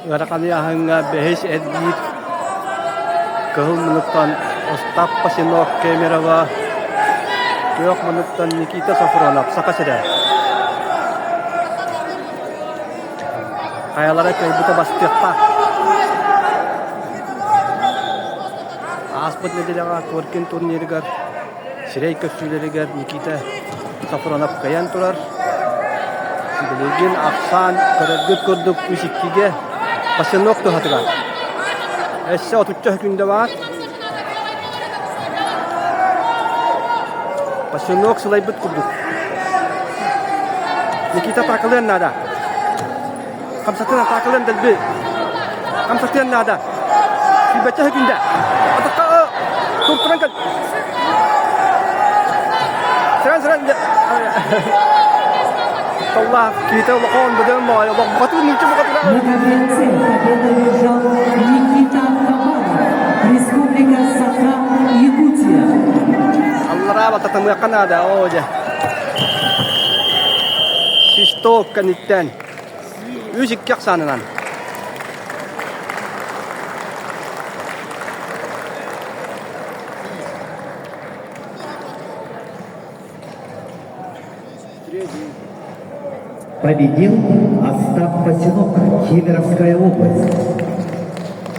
Гаракалияханга бэхэс эдгит кыһыл минуттан Остап Пасинок Кемерова, 4 минуттан Никита Сафронов сакасыда. Каялара кайбыта бастыакта. Аспыт неделяга Торкин турниригер сирей көпсүлеригер Никита Сафронов каян турар. Билеген Аксан көрөдгөт көрдүк үсиккиге Пасинок тухатыгар. Эссе 30 күндө бар. Пасинок сылайбыт курдук. Никита такылын нада. Камсатына такылын дэлби. Камсатын нада. Сибача күндө. Атакка туртуран кал. Сран. Allah kita wakon betul mau ya wakon tu ni cuma kata. Победа одержал Никита Кабанов, Республика Саха-Якутия. Allah rawat tetangga Kanada aja. Sistok kaniten. Musik yak sanan. Победил Остап Пасинок, Кемеровская область.